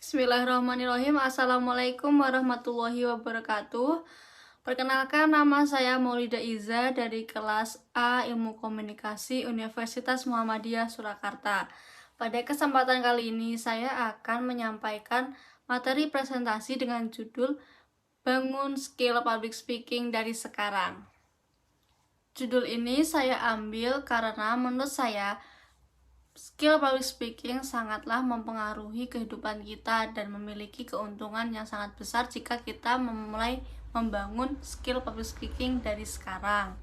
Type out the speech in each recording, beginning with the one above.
Bismillahirrahmanirrahim. Assalamualaikum warahmatullahi wabarakatuh. Perkenalkan, nama saya Maulida Iza dari kelas A Ilmu Komunikasi Universitas Muhammadiyah Surakarta. Pada kesempatan kali ini saya akan menyampaikan materi presentasi dengan judul Bangun Skill Public Speaking dari Sekarang. Judul ini saya ambil karena menurut saya skill public speaking sangatlah mempengaruhi kehidupan kita dan memiliki keuntungan yang sangat besar jika kita memulai membangun skill public speaking dari sekarang.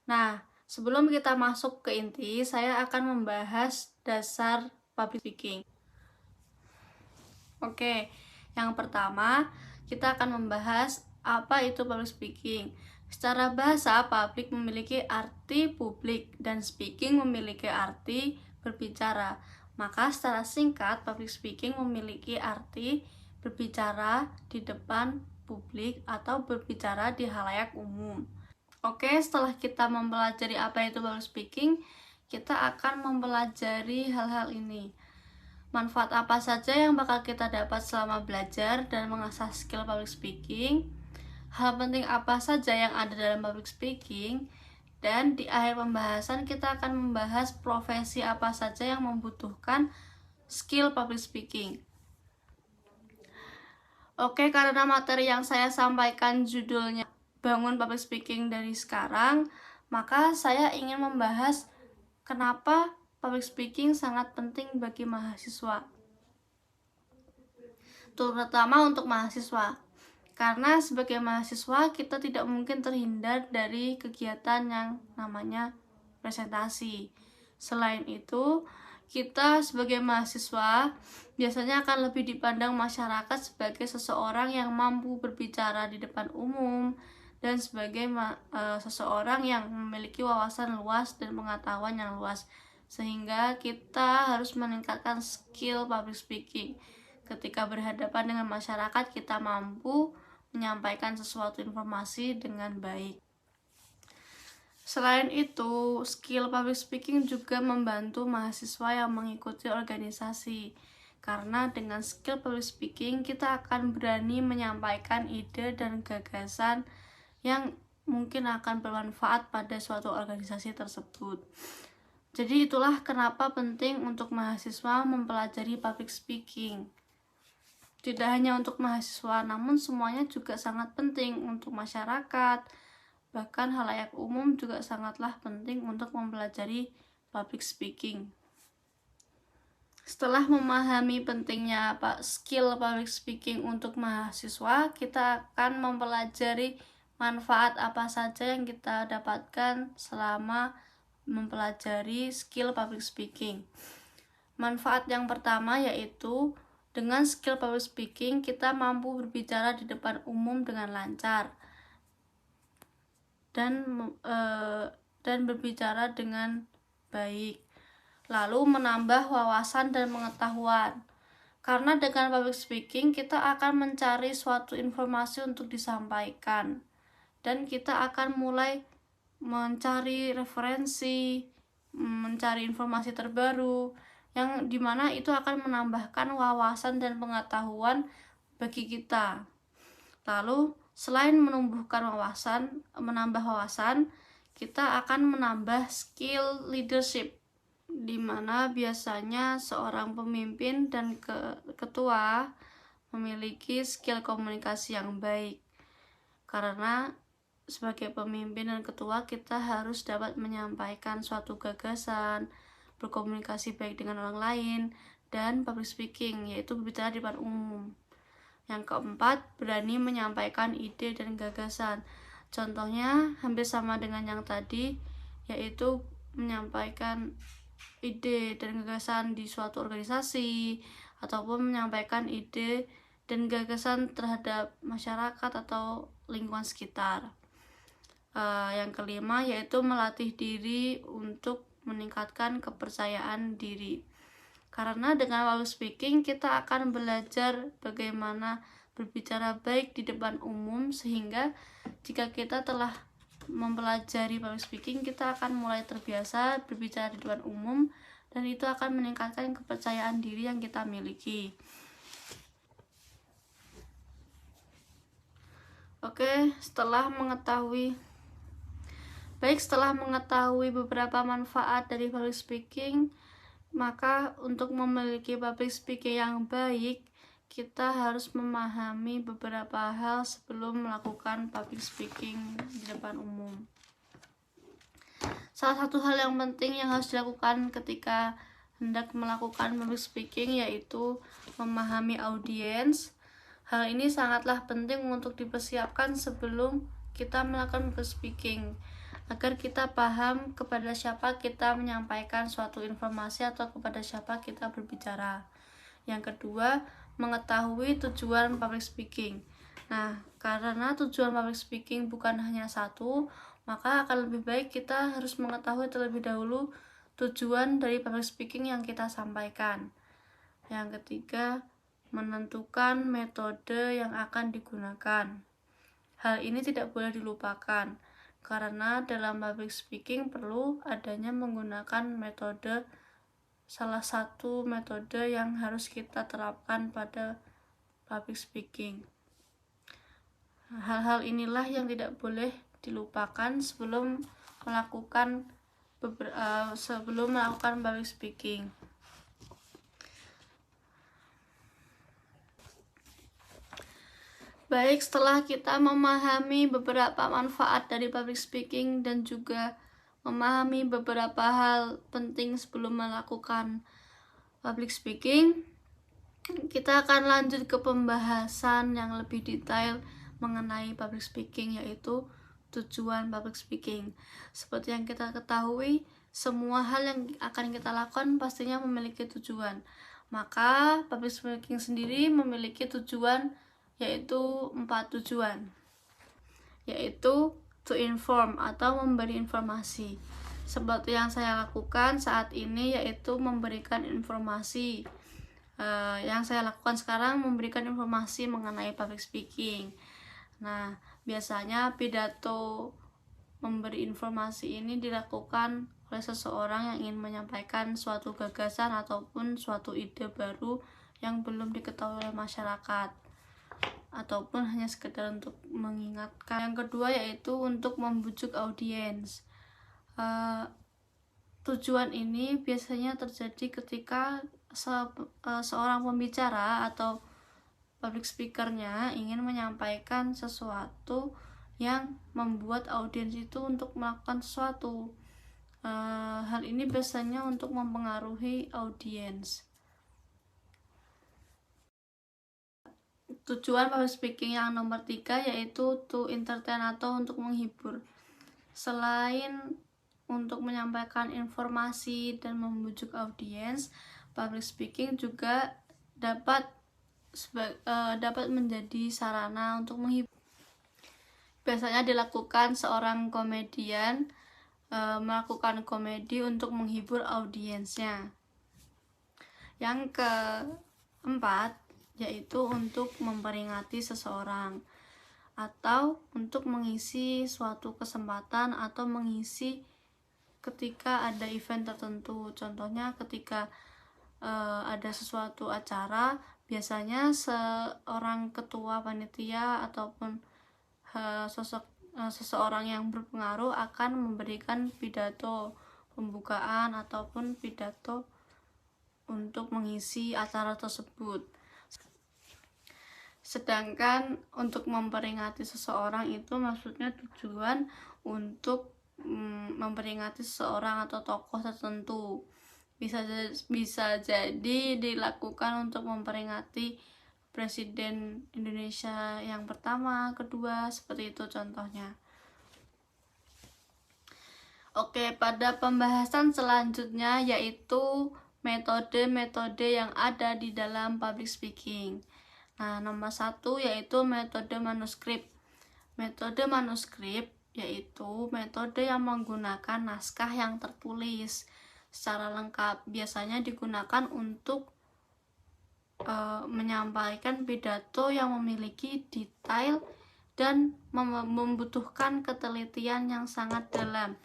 Nah, sebelum kita masuk ke inti, saya akan membahas dasar public speaking. Oke, yang pertama kita akan membahas apa itu public speaking. Secara bahasa, public memiliki arti publik dan speaking memiliki arti berbicara. Maka secara singkat, public speaking memiliki arti berbicara di depan publik atau berbicara di halayak umum. Oke, setelah kita mempelajari apa itu public speaking, kita akan mempelajari hal-hal ini. Manfaat apa saja yang bakal kita dapat selama belajar dan mengasah skill public speaking? Hal penting apa saja yang ada dalam public speaking? Dan di akhir pembahasan kita akan membahas profesi apa saja yang membutuhkan skill public speaking. Oke, karena materi yang saya sampaikan judulnya Bangun Public Speaking dari Sekarang, maka saya ingin membahas kenapa public speaking sangat penting bagi mahasiswa, terutama untuk mahasiswa. Karena sebagai mahasiswa kita tidak mungkin terhindar dari kegiatan yang namanya presentasi. Selain itu, kita sebagai mahasiswa biasanya akan lebih dipandang masyarakat sebagai seseorang yang mampu berbicara di depan umum dan sebagai seseorang yang memiliki wawasan luas dan pengetahuan yang luas. Sehingga kita harus meningkatkan skill public speaking. Ketika berhadapan dengan masyarakat, kita mampu menyampaikan sesuatu informasi dengan baik. Selain itu, skill public speaking juga membantu mahasiswa yang mengikuti organisasi. Karena dengan skill public speaking, kita akan berani menyampaikan ide dan gagasan yang mungkin akan bermanfaat pada suatu organisasi tersebut. Jadi itulah kenapa penting untuk mahasiswa mempelajari public speaking. Tidak hanya untuk mahasiswa, namun semuanya juga sangat penting untuk masyarakat. Bahkan halayak umum juga sangatlah penting untuk mempelajari public speaking. Setelah memahami pentingnya skill public speaking untuk mahasiswa, kita akan mempelajari manfaat apa saja yang kita dapatkan selama mempelajari skill public speaking. Manfaat yang pertama yaitu dengan skill public speaking, kita mampu berbicara di depan umum dengan lancar dan berbicara dengan baik, lalu menambah wawasan dan pengetahuan. Karena dengan public speaking, kita akan mencari suatu informasi untuk disampaikan, dan kita akan mulai mencari referensi, mencari informasi terbaru, yang dimana itu akan menambahkan wawasan dan pengetahuan bagi kita. Lalu selain menambah wawasan, kita akan menambah skill leadership, dimana biasanya seorang pemimpin dan ketua memiliki skill komunikasi yang baik. Karena sebagai pemimpin dan ketua, kita harus dapat menyampaikan suatu gagasan, berkomunikasi baik dengan orang lain, dan public speaking, yaitu berbicara di depan umum. Yang keempat, berani menyampaikan ide dan gagasan. Contohnya hampir sama dengan yang tadi, yaitu menyampaikan ide dan gagasan di suatu organisasi, ataupun menyampaikan ide dan gagasan terhadap masyarakat atau lingkungan sekitar. Yang kelima, yaitu melatih diri untuk meningkatkan kepercayaan diri. Karena dengan public speaking kita akan belajar bagaimana berbicara baik di depan umum, sehingga jika kita telah mempelajari public speaking, kita akan mulai terbiasa berbicara di depan umum dan itu akan meningkatkan kepercayaan diri yang kita miliki. Oke, setelah mengetahui beberapa manfaat dari public speaking, maka untuk memiliki public speaking yang baik, kita harus memahami beberapa hal sebelum melakukan public speaking di depan umum. Salah satu hal yang penting yang harus dilakukan ketika hendak melakukan public speaking yaitu memahami audiens. Hal ini sangatlah penting untuk dipersiapkan sebelum kita melakukan public speaking, agar kita paham kepada siapa kita menyampaikan suatu informasi atau kepada siapa kita berbicara. Yang kedua, mengetahui tujuan public speaking. Nah, karena tujuan public speaking bukan hanya satu, maka akan lebih baik kita harus mengetahui terlebih dahulu tujuan dari public speaking yang kita sampaikan. Yang ketiga, menentukan metode yang akan digunakan. Hal ini tidak boleh dilupakan, karena dalam public speaking perlu adanya menggunakan metode. Salah satu metode yang harus kita terapkan pada public speaking. Hal-hal inilah yang tidak boleh dilupakan sebelum melakukan public speaking. Baik, setelah kita memahami beberapa manfaat dari public speaking dan juga memahami beberapa hal penting sebelum melakukan public speaking, kita akan lanjut ke pembahasan yang lebih detail mengenai public speaking, yaitu tujuan public speaking. Seperti yang kita ketahui, semua hal yang akan kita lakukan pastinya memiliki tujuan. Maka public speaking sendiri memiliki tujuan, yaitu 4 tujuan, yaitu to inform atau memberi informasi. Seperti yang saya lakukan saat ini, yaitu memberikan informasi. Yang saya lakukan sekarang memberikan informasi mengenai public speaking. Nah, biasanya pidato memberi informasi ini dilakukan oleh seseorang yang ingin menyampaikan suatu gagasan ataupun suatu ide baru yang belum diketahui oleh masyarakat, ataupun hanya sekedar untuk mengingatkan. Yang kedua yaitu untuk membujuk audiens. Tujuan ini biasanya terjadi ketika seorang pembicara atau public speakernya ingin menyampaikan sesuatu yang membuat audiens itu untuk melakukan sesuatu. Hal ini biasanya untuk mempengaruhi audiens. Tujuan public speaking yang nomor 3 yaitu to entertain atau untuk menghibur. Selain untuk menyampaikan informasi dan membujuk audiens, public speaking juga dapat menjadi sarana untuk menghibur. Biasanya dilakukan seorang komedian melakukan komedi untuk menghibur audiensnya. Yang keempat yaitu untuk memperingati seseorang atau untuk mengisi suatu kesempatan atau mengisi ketika ada event tertentu. Contohnya ketika ada sesuatu acara, biasanya seorang ketua panitia ataupun seseorang yang berpengaruh akan memberikan pidato pembukaan ataupun pidato untuk mengisi acara tersebut. Sedangkan untuk memperingati seseorang itu maksudnya tujuan untuk memperingati seseorang atau tokoh tertentu. Bisa jadi dilakukan untuk memperingati Presiden Indonesia yang pertama, kedua, seperti itu contohnya. Oke, pada pembahasan selanjutnya yaitu metode-metode yang ada di dalam public speaking. Nah, nomor 1 yaitu metode manuskrip. Metode manuskrip yaitu metode yang menggunakan naskah yang tertulis secara lengkap. Biasanya digunakan untuk menyampaikan pidato yang memiliki detail dan membutuhkan ketelitian yang sangat dalam.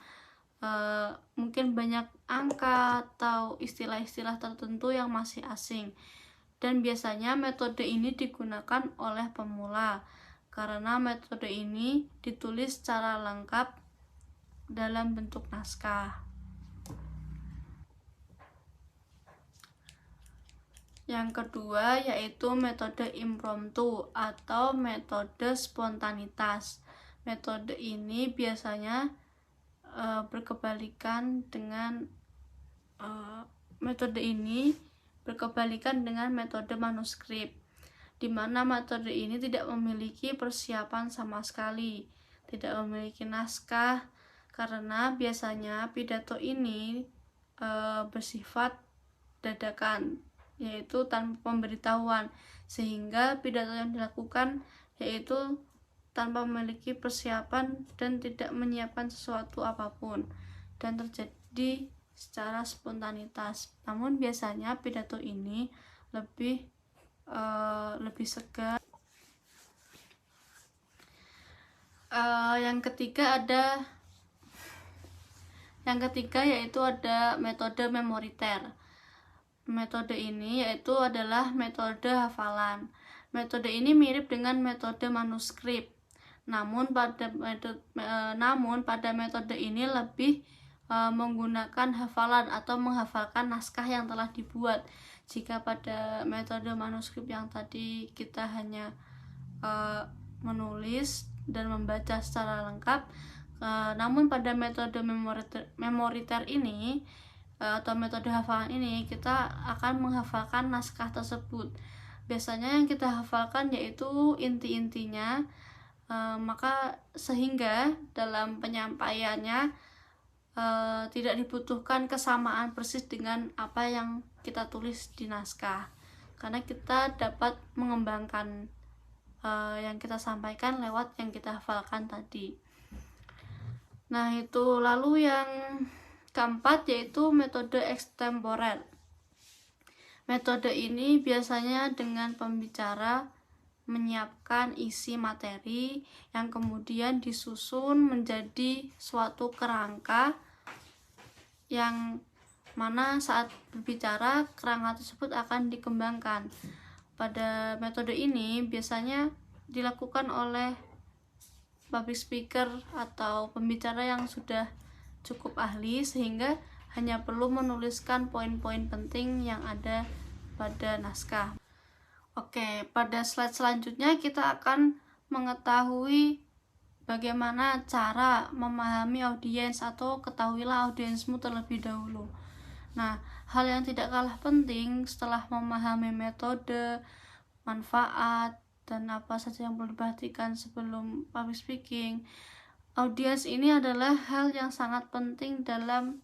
mungkin banyak angka atau istilah-istilah tertentu yang masih asing. Dan biasanya metode ini digunakan oleh pemula karena metode ini ditulis secara lengkap dalam bentuk naskah. Yang kedua yaitu metode impromptu atau metode spontanitas. Metode ini biasanya berkebalikan dengan metode manuskrip, di mana metode ini tidak memiliki persiapan sama sekali, tidak memiliki naskah, karena biasanya pidato ini bersifat dadakan, yaitu tanpa pemberitahuan, sehingga pidato yang dilakukan yaitu tanpa memiliki persiapan dan tidak menyiapkan sesuatu apapun, dan terjadi secara spontanitas. Namun biasanya pidato ini lebih segar. Yang ketiga yaitu ada metode memoriter. Metode ini yaitu adalah metode hafalan. Metode ini mirip dengan metode manuskrip. Namun pada metode ini lebih menggunakan hafalan atau menghafalkan naskah yang telah dibuat. Jika pada metode manuskrip yang tadi kita hanya menulis dan membaca secara lengkap, namun pada metode memoriter ini atau metode hafalan ini kita akan menghafalkan naskah tersebut. Biasanya yang kita hafalkan yaitu inti-intinya, maka sehingga dalam penyampaiannya tidak dibutuhkan kesamaan persis dengan apa yang kita tulis di naskah, karena kita dapat mengembangkan yang kita sampaikan lewat yang kita hafalkan tadi. Nah, itu lalu yang keempat yaitu metode ekstemporer. Metode ini biasanya dengan pembicara menyiapkan isi materi yang kemudian disusun menjadi suatu kerangka, yang mana saat berbicara kerangka tersebut akan dikembangkan. Pada metode ini biasanya dilakukan oleh public speaker atau pembicara yang sudah cukup ahli, sehingga hanya perlu menuliskan poin-poin penting yang ada pada naskah. Oke, pada slide selanjutnya kita akan mengetahui bagaimana cara memahami audiens, atau ketahuilah audiensmu terlebih dahulu. Nah, hal yang tidak kalah penting setelah memahami metode, manfaat, dan apa saja yang perlu diperhatikan sebelum public speaking, audiens ini adalah hal yang sangat penting dalam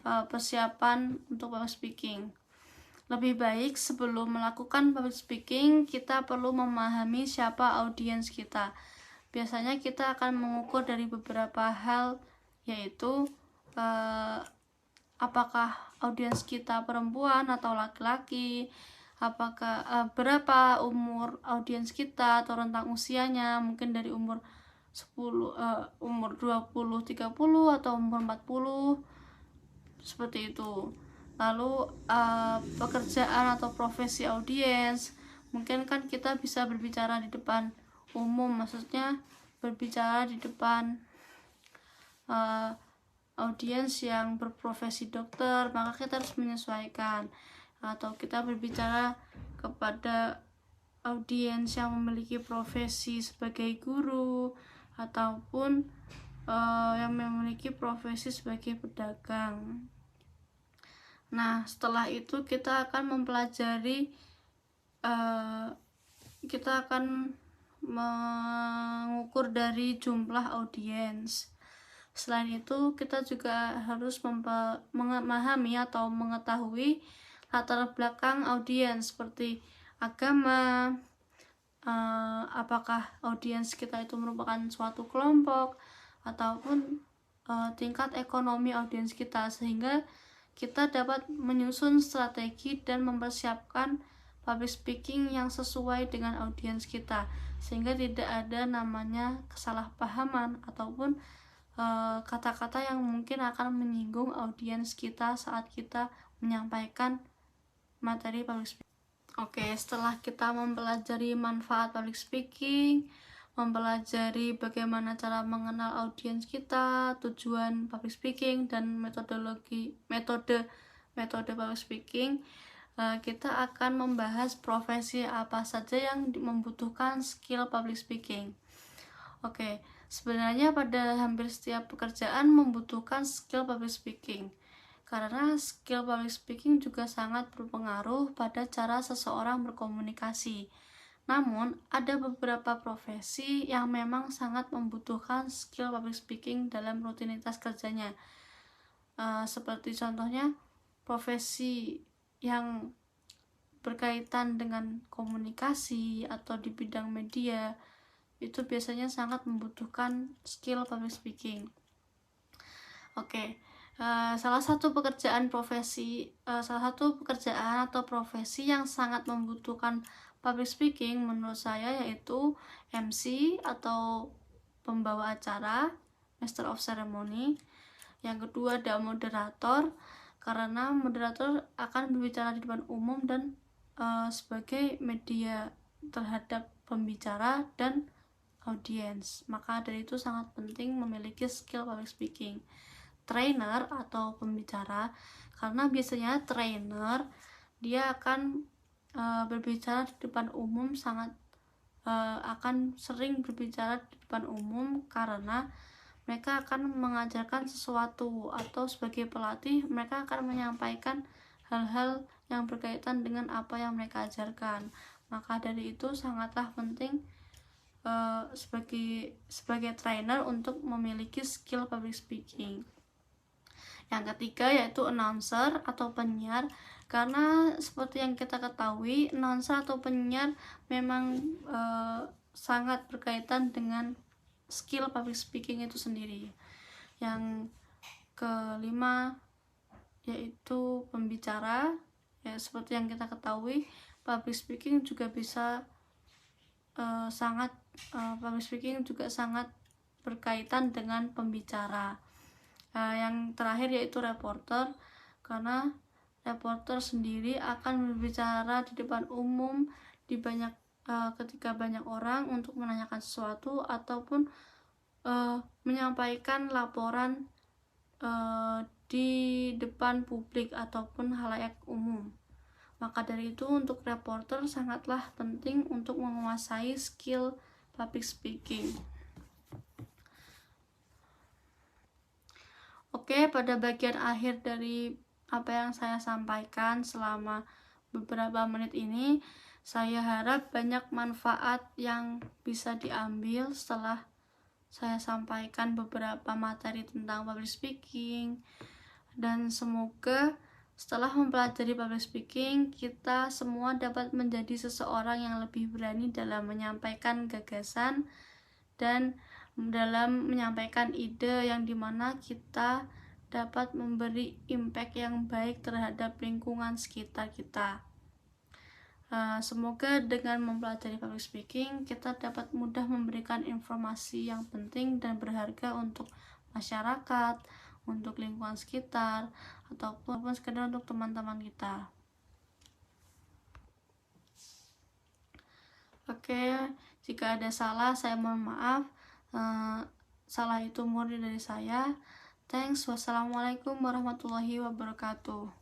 persiapan untuk public speaking. Lebih baik sebelum melakukan public speaking, kita perlu memahami siapa audiens kita. Biasanya kita akan mengukur dari beberapa hal, yaitu apakah audiens kita perempuan atau laki-laki, apakah berapa umur audiens kita atau rentang usianya, mungkin dari umur 20, 30 atau umur 40, seperti itu. Lalu pekerjaan atau profesi audiens, mungkin kan kita bisa berbicara di depan umum, maksudnya berbicara di depan audiens yang berprofesi dokter, maka kita harus menyesuaikan. Atau kita berbicara kepada audiens yang memiliki profesi sebagai guru, ataupun yang memiliki profesi sebagai pedagang. Nah, setelah itu kita akan mempelajari, kita akan mengukur dari jumlah audiens. Selain itu, kita juga harus memahami atau mengetahui latar belakang audiens seperti agama, apakah audiens kita itu merupakan suatu kelompok, ataupun tingkat ekonomi audiens kita, sehingga kita dapat menyusun strategi dan mempersiapkan public speaking yang sesuai dengan audiens kita, sehingga tidak ada namanya kesalahpahaman ataupun kata-kata yang mungkin akan menyinggung audiens kita saat kita menyampaikan materi public speaking. Oke, setelah kita mempelajari manfaat public speaking, mempelajari bagaimana cara mengenal audiens kita, tujuan public speaking, dan metode public speaking, kita akan membahas profesi apa saja yang membutuhkan skill public speaking. Oke, sebenarnya pada hampir setiap pekerjaan membutuhkan skill public speaking. Karena skill public speaking juga sangat berpengaruh pada cara seseorang berkomunikasi. Namun, ada beberapa profesi yang memang sangat membutuhkan skill public speaking dalam rutinitas kerjanya. Seperti contohnya, profesi yang berkaitan dengan komunikasi atau di bidang media, itu biasanya sangat membutuhkan skill public speaking. Oke. Salah satu pekerjaan atau profesi yang sangat membutuhkan public speaking menurut saya yaitu MC atau pembawa acara, Master of Ceremony. Yang kedua ada moderator, karena moderator akan berbicara di depan umum dan sebagai media terhadap pembicara dan audiens. Maka dari itu sangat penting memiliki skill public speaking. Trainer atau pembicara, karena biasanya trainer dia akan berbicara di depan umum, akan sering berbicara di depan umum karena mereka akan mengajarkan sesuatu, atau sebagai pelatih mereka akan menyampaikan hal-hal yang berkaitan dengan apa yang mereka ajarkan. Maka dari itu sangatlah penting sebagai trainer untuk memiliki skill public speaking. Yang ketiga yaitu announcer atau penyiar, karena seperti yang kita ketahui, announcer atau penyiar memang sangat berkaitan dengan skill public speaking itu sendiri. Yang kelima yaitu pembicara, ya seperti yang kita ketahui, public speaking juga sangat berkaitan dengan pembicara. Yang terakhir yaitu reporter, karena reporter sendiri akan berbicara di depan umum ketika banyak orang untuk menanyakan sesuatu ataupun menyampaikan laporan di depan publik ataupun halayak umum. Maka dari itu untuk reporter sangatlah penting untuk menguasai skill public speaking. Oke, pada bagian akhir dari apa yang saya sampaikan selama beberapa menit ini, saya harap banyak manfaat yang bisa diambil setelah saya sampaikan beberapa materi tentang public speaking, dan semoga setelah mempelajari public speaking, kita semua dapat menjadi seseorang yang lebih berani dalam menyampaikan gagasan dan dalam menyampaikan ide yang dimana kita dapat memberi impact yang baik terhadap lingkungan sekitar kita. Semoga dengan mempelajari public speaking, kita dapat mudah memberikan informasi yang penting dan berharga untuk masyarakat, untuk lingkungan sekitar, ataupun sekedar untuk teman-teman kita. Oke, jika ada salah, saya mohon maaf. Salah itu murni dari saya. Thanks. Wassalamualaikum warahmatullahi wabarakatuh.